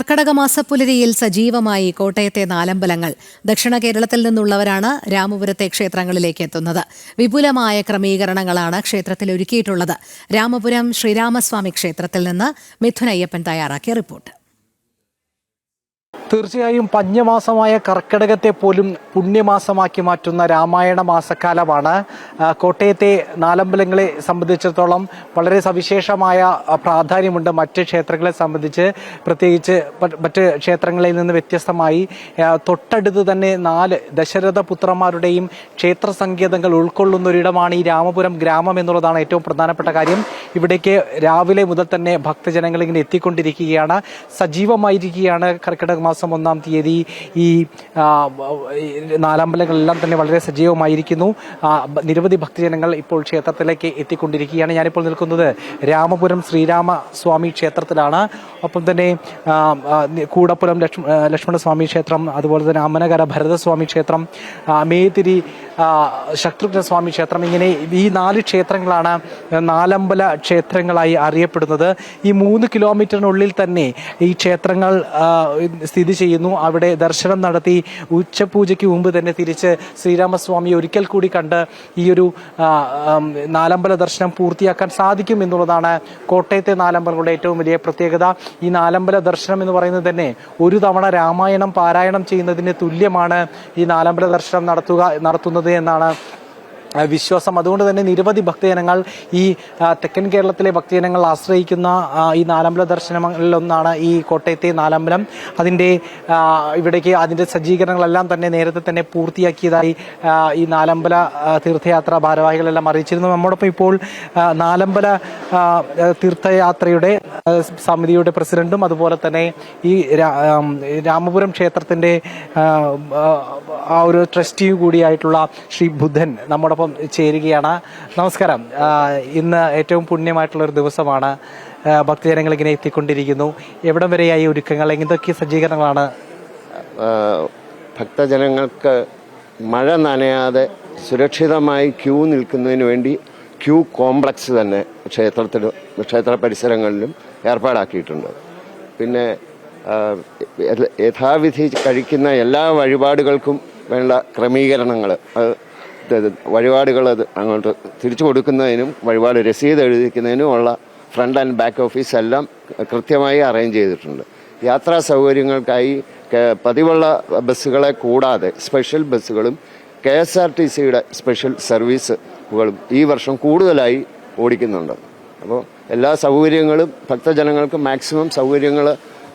കർക്കടക മാസപ്പുലരിയിൽ സജീവമായി കോട്ടയത്തെ നാലമ്പലങ്ങൾ. ദക്ഷിണ കേരളത്തിൽ നിന്നുള്ളവരാണ് രാമപുരത്തെ ക്ഷേത്രങ്ങളിലേക്ക് എത്തുന്നത്. വിപുലമായ ക്രമീകരണങ്ങളാണ് ക്ഷേത്രത്തിൽ ഒരുക്കിയിട്ടുള്ളത്. രാമപുരം ശ്രീരാമസ്വാമി ക്ഷേത്രത്തിൽ നിന്ന് മിഥുൻ അയ്യപ്പൻ തയ്യാറാക്കിയ റിപ്പോർട്ട്. തീർച്ചയായും പഞ്ഞമാസമായ കർക്കിടകത്തെ പോലും പുണ്യമാസമാക്കി മാറ്റുന്ന രാമായണ മാസക്കാലമാണ്. കോട്ടയത്തെ നാലമ്പലങ്ങളെ സംബന്ധിച്ചിടത്തോളം വളരെ സവിശേഷമായ പ്രാധാന്യമുണ്ട്. മറ്റ് ക്ഷേത്രങ്ങളെ സംബന്ധിച്ച്, പ്രത്യേകിച്ച് മറ്റ് ക്ഷേത്രങ്ങളിൽ നിന്ന് വ്യത്യസ്തമായി തൊട്ടടുത്ത് തന്നെ 4 ദശരഥപുത്രന്മാരുടെയും ക്ഷേത്ര സങ്കേതങ്ങൾ ഉൾക്കൊള്ളുന്ന ഒരിടമാണ് ഈ രാമപുരം ഗ്രാമം എന്നുള്ളതാണ് ഏറ്റവും പ്രധാനപ്പെട്ട കാര്യം. ഇവിടേക്ക് രാവിലെ മുതൽ തന്നെ ഭക്തജനങ്ങൾ ഇങ്ങനെ എത്തിക്കൊണ്ടിരിക്കുകയാണ്, സജീവമായിരിക്കുകയാണ്. കർക്കിടക മാസം 1-ാം തീയതി ഈ നാലമ്പലങ്ങളെല്ലാം തന്നെ വളരെ സജീവമായിരിക്കുന്നു. നിരവധി ഭക്തജനങ്ങൾ ഇപ്പോൾ ക്ഷേത്രത്തിലേക്ക് എത്തിക്കൊണ്ടിരിക്കുകയാണ്. ഞാനിപ്പോൾ നിൽക്കുന്നത് രാമപുരം ശ്രീരാമസ്വാമി ക്ഷേത്രത്തിലാണ്. ഒപ്പം തന്നെ കൂടപ്പുരം ലക്ഷ്മണസ്വാമി ക്ഷേത്രം, അതുപോലെ തന്നെ അമ്മനകര ഭരതസ്വാമി ക്ഷേത്രം, മേതിരി ശത്രുഘ്നസ്വാമി ക്ഷേത്രം, ഇങ്ങനെ ഈ 4 ക്ഷേത്രങ്ങളാണ് നാലമ്പല ക്ഷേത്രങ്ങളായി അറിയപ്പെടുന്നത്. ഈ 3 കിലോമീറ്ററിനുള്ളിൽ തന്നെ ഈ ക്ഷേത്രങ്ങൾ സ്ഥിതി ചെയ്യുന്നു. അവിടെ ദർശനം നടത്തി ഉച്ചപൂജയ്ക്ക് മുമ്പ് തന്നെ തിരിച്ച് ശ്രീരാമസ്വാമിയെ ഒരിക്കൽ കൂടി കണ്ട് ഈ ഒരു നാലമ്പല ദർശനം പൂർത്തിയാക്കാൻ സാധിക്കും എന്നുള്ളതാണ് കോട്ടയത്തെ നാലമ്പലങ്ങളുടെ ഏറ്റവും വലിയ പ്രത്യേകത. ഈ നാലമ്പല ദർശനം എന്ന് പറയുന്നത് തന്നെ ഒരു തവണ രാമായണം പാരായണം ചെയ്യുന്നതിന് തുല്യമാണ് ഈ നാലമ്പല ദർശനം നടത്തുന്നത് എന്നാണ് വിശ്വാസം. അതുകൊണ്ട് തന്നെ നിരവധി ഭക്തജനങ്ങൾ ഈ തെക്കൻ കേരളത്തിലെ ഭക്തജനങ്ങൾ ആശ്രയിക്കുന്ന ഈ നാലമ്പല ദർശനങ്ങളിലൊന്നാണ് ഈ കോട്ടയത്തെ നാലമ്പലം. ഇവിടേക്ക് അതിൻ്റെ സജ്ജീകരണങ്ങളെല്ലാം തന്നെ നേരത്തെ തന്നെ പൂർത്തിയാക്കിയതായി ഈ നാലമ്പല തീർത്ഥയാത്ര ഭാരവാഹികളെല്ലാം അറിയിച്ചിരുന്നു. നമ്മോടൊപ്പം ഇപ്പോൾ നാലമ്പല തീർത്ഥയാത്രയുടെ സമിതിയുടെ പ്രസിഡന്റും അതുപോലെ തന്നെ ഈ രാമപുരം ക്ഷേത്രത്തിൻ്റെ ആ ഒരു ട്രസ്റ്റിയും കൂടിയായിട്ടുള്ള ശ്രീ ബുദ്ധൻ നമ്മോടൊപ്പം ചേരുകയാണ്. നമസ്കാരം. ഇന്ന് ഏറ്റവും പുണ്യമായിട്ടുള്ള ഒരു ദിവസമാണ്. ഭക്തജനങ്ങൾ ഇങ്ങനെ എത്തിക്കൊണ്ടിരിക്കുന്നു. എവിടം വരെയായി ഒരുക്കങ്ങൾ, എന്തൊക്കെ സജ്ജീകരണങ്ങളാണ്? ഭക്തജനങ്ങൾക്ക് മഴ നനയാതെ സുരക്ഷിതമായി ക്യൂ നിൽക്കുന്നതിന് വേണ്ടി ക്യൂ കോംപ്ലക്സ് തന്നെ ക്ഷേത്ര പരിസരങ്ങളിലും ഏർപ്പാടാക്കിയിട്ടുണ്ട്. പിന്നെ യഥാവിധി കഴിക്കുന്ന എല്ലാ വഴിപാടുകൾക്കും വേണ്ട ക്രമീകരണങ്ങൾ, വഴിപാടുകൾ അങ്ങോട്ട് തിരിച്ചു കൊടുക്കുന്നതിനും വഴിപാട് രസീത് എഴുതിക്കുന്നതിനും ഉള്ള ഫ്രണ്ട് ആൻഡ് ബാക്ക് ഓഫീസ് എല്ലാം കൃത്യമായി അറേഞ്ച് ചെയ്തിട്ടുണ്ട്. യാത്രാ സൗകര്യങ്ങൾക്കായി പതിവുള്ള ബസ്സുകളെ കൂടാതെ സ്പെഷ്യൽ ബസ്സുകളും KSRTCയുടെ സ്പെഷ്യൽ സർവീസുകളും ഈ വർഷം കൂടുതലായി ഓടിക്കുന്നുണ്ട്. അപ്പോൾ എല്ലാ സൗകര്യങ്ങളും ഭക്തജനങ്ങൾക്ക് മാക്സിമം സൗകര്യങ്ങൾ,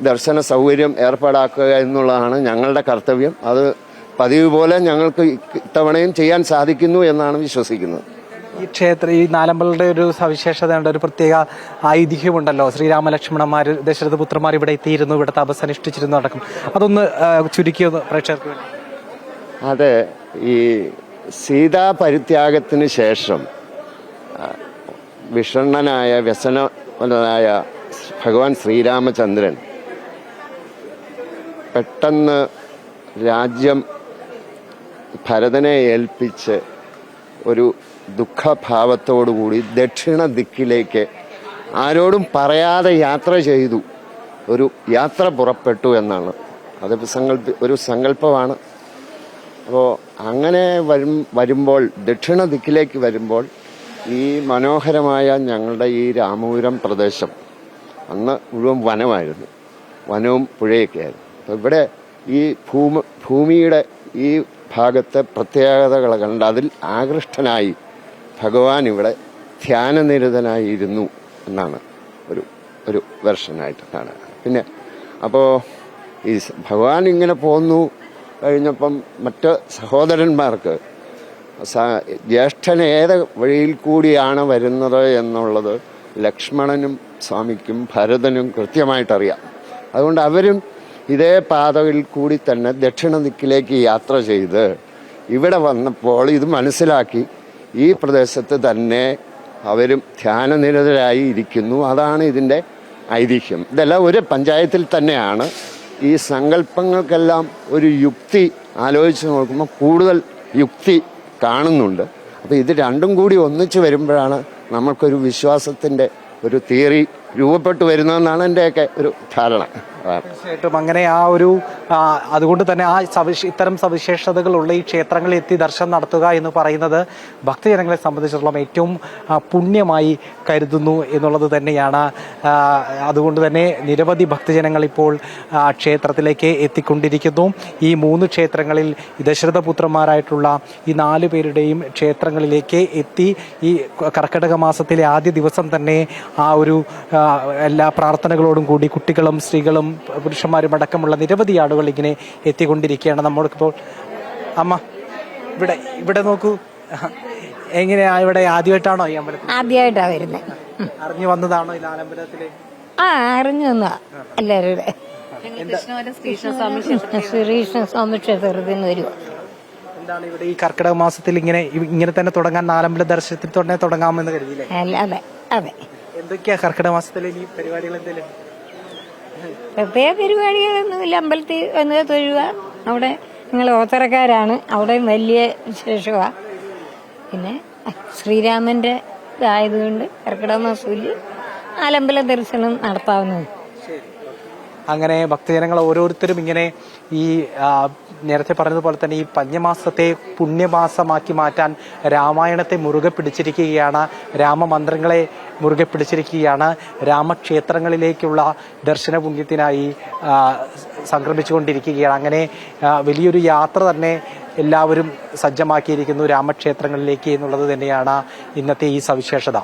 ദർശന സൗകര്യം ഏർപ്പാടാക്കുക എന്നുള്ളതാണ് ഞങ്ങളുടെ കർത്തവ്യം. അത് പതിവ് പോലെ ഞങ്ങൾക്ക് ഇത്തവണയും ചെയ്യാൻ സാധിക്കുന്നു എന്നാണ് വിശ്വസിക്കുന്നത്. ഈ നാലമ്പലയുടെ ഒരു സവിശേഷതയുണ്ട്, ഒരു പ്രത്യേക ഐതിഹ്യമുണ്ടല്ലോ. ശ്രീരാമലക്ഷ്മണന്മാർ, ദശരഥപുത്രന്മാർ ഇവിടെ എത്തിയിരുന്നു, ഇവിടെ തപസ് അനുഷ്ഠിച്ചിരുന്നു അടക്കം. അതൊന്ന് ചുരുക്കിയൊന്ന് പ്രേക്ഷകർക്ക്. അതെ, ഈ സീതാ പരിത്യാഗത്തിന് ശേഷം വിഷണ്ണനായ വ്യസനനായ ഭഗവാൻ ശ്രീരാമചന്ദ്രൻ പെട്ടെന്ന് രാജ്യം ഭരതനെ ഏൽപ്പിച്ച് ഒരു ദുഃഖഭാവത്തോടുകൂടി ദക്ഷിണ ദിക്കിലേക്ക് ആരോടും പറയാതെ യാത്ര ചെയ്തു, ഒരു യാത്ര പുറപ്പെട്ടു എന്നാണ്. അത് ഒരു സങ്കല്പമാണ്. അപ്പോൾ അങ്ങനെ വരുമ്പോൾ ദക്ഷിണ ദിക്കിലേക്ക് വരുമ്പോൾ ഈ മനോഹരമായ ഞങ്ങളുടെ ഈ രാമപുരം പ്രദേശം അന്ന് മുഴുവൻ വനമായിരുന്നു, വനവും പുഴയൊക്കെയായിരുന്നു. അപ്പോൾ ഇവിടെ ഈ ഭൂമിയുടെ ഈ ഭാഗത്തെ പ്രത്യേകതകൾ കണ്ട് അതിൽ ആകൃഷ്ടനായി ഭഗവാൻ ഇവിടെ ധ്യാനനിരതനായിരുന്നു എന്നാണ് ഒരു വെർഷനായിട്ട് കാണുക. പിന്നെ അപ്പോൾ ഈ ഭഗവാൻ ഇങ്ങനെ പോന്നു കഴിഞ്ഞപ്പം മറ്റ് സഹോദരന്മാർക്ക് ജ്യേഷ്ഠൻ ഏത് വഴിയിൽ കൂടിയാണ് വരുന്നത് എന്നുള്ളത് ലക്ഷ്മണനും സ്വാമിക്കും ഭരതനും കൃത്യമായിട്ടറിയാം. അതുകൊണ്ട് അവരും ഇതേ പാതയിൽ കൂടി തന്നെ ദക്ഷിണ ദിക്കിലേക്ക് യാത്ര ചെയ്ത് ഇവിടെ വന്നപ്പോൾ ഇത് മനസ്സിലാക്കി ഈ പ്രദേശത്ത് തന്നെ അവരും ധ്യാനനിരതരായി ഇരിക്കുന്നു. അതാണ് ഇതിൻ്റെ ഐതിഹ്യം. ഇതെല്ലാം ഒരു പഞ്ചായത്തിൽ തന്നെയാണ്. ഈ സങ്കല്പങ്ങൾക്കെല്ലാം ഒരു യുക്തി ആലോചിച്ച് നോക്കുമ്പോൾ കൂടുതൽ യുക്തി കാണുന്നുണ്ട്. അപ്പോൾ ഇത് രണ്ടും കൂടി ഒന്നിച്ച് വരുമ്പോഴാണ് നമ്മൾക്കൊരു വിശ്വാസത്തിൻ്റെ ഒരു തിയറി രൂപപ്പെട്ടു വരുന്നതെന്നാണ് എൻ്റെയൊക്കെ ഒരു ധാരണ. തീർച്ചയായിട്ടും അങ്ങനെ അതുകൊണ്ട് തന്നെ ഇത്തരം സവിശേഷതകളുള്ള ഈ ക്ഷേത്രങ്ങളിൽ എത്തി ദർശനം നടത്തുക എന്ന് പറയുന്നത് ഭക്തജനങ്ങളെ സംബന്ധിച്ചിടത്തോളം ഏറ്റവും പുണ്യമായി കരുതുന്നു എന്നുള്ളത് തന്നെയാണ്. അതുകൊണ്ട് തന്നെ നിരവധി ഭക്തജനങ്ങൾ ഇപ്പോൾ ക്ഷേത്രത്തിലേക്ക് എത്തിക്കൊണ്ടിരിക്കുന്നു. ഈ 3 ക്ഷേത്രങ്ങളിൽ ദശരഥപുത്രന്മാരായിട്ടുള്ള ഈ 4 പേരുടെയും ക്ഷേത്രങ്ങളിലേക്ക് എത്തി ഈ കർക്കിടക മാസത്തിലെ ആദ്യ ദിവസം തന്നെ എല്ലാ പ്രാർത്ഥനകളോടും കൂടി കുട്ടികളും സ്ത്രീകളും പുരുഷന്മാരും അടക്കമുള്ള നിരവധി ആളുകൾ ഇങ്ങനെ എത്തിക്കൊണ്ടിരിക്കുകയാണ്. നമ്മൾക്കിപ്പോൾ അമ്മ ഇവിടെ നോക്കൂ, എങ്ങനെയാ ഇവിടെ ആദ്യമായിട്ടാണോ ഈ അമ്പലത്തിൽ? ആദ്യമായിട്ടാ വരുന്നത്. അറിഞ്ഞു വന്നതാണോ ഈ നാലമ്പലത്തില്? അറിഞ്ഞു വന്നതാ എല്ലാവരുടെ. ശ്രീകൃഷ്ണസ്വാമി ക്ഷേത്രത്തിന് വരുവാ. എന്താണ് ഇവിടെ ഈ കർക്കിടക മാസത്തിൽ ഇങ്ങനെ തന്നെ തുടങ്ങാൻ നാലമ്പല ദർശനത്തിൽ തന്നെ തുടങ്ങാമെന്ന് കരുതിയില്ലേ? അതെ അതെ. എന്തൊക്കെയാ കർക്കിടക മാസത്തിൽ ഇനി പരിപാടികൾ? എന്തെങ്കിലും പ്രത്യേക പരിപാടികളൊന്നുമില്ല. അമ്പലത്തിൽ വന്ന് തൊഴുക. അവിടെ നിങ്ങൾ ഓത്തറക്കാരാണ്, അവിടെ വലിയ വിശേഷമാണ്. പിന്നെ ശ്രീരാമന്റെ ഇതായതുകൊണ്ട് കർക്കിടക മാസത്തിൽ നാലമ്പല ദർശനം നടത്താവുന്നത്. അങ്ങനെ ഭക്തജനങ്ങൾ ഓരോരുത്തരും ഇങ്ങനെ ഈ നേരത്തെ പറഞ്ഞതുപോലെ തന്നെ ഈ പഞ്ഞമാസത്തെ പുണ്യമാസമാക്കി മാറ്റാൻ രാമായണത്തെ മുറുകെ പിടിച്ചിരിക്കുകയാണ്, രാമമന്ത്രങ്ങളെ മുറുകെ പിടിച്ചിരിക്കുകയാണ്. രാമക്ഷേത്രങ്ങളിലേക്കുള്ള ദർശന പുണ്യത്തിനായി സംക്രമിച്ചുകൊണ്ടിരിക്കുകയാണ്. അങ്ങനെ വലിയൊരു യാത്ര തന്നെ എല്ലാവരും സജ്ജമാക്കിയിരിക്കുന്നു രാമക്ഷേത്രങ്ങളിലേക്ക് എന്നുള്ളത് തന്നെയാണ് ഇന്നത്തെ ഈ സവിശേഷത.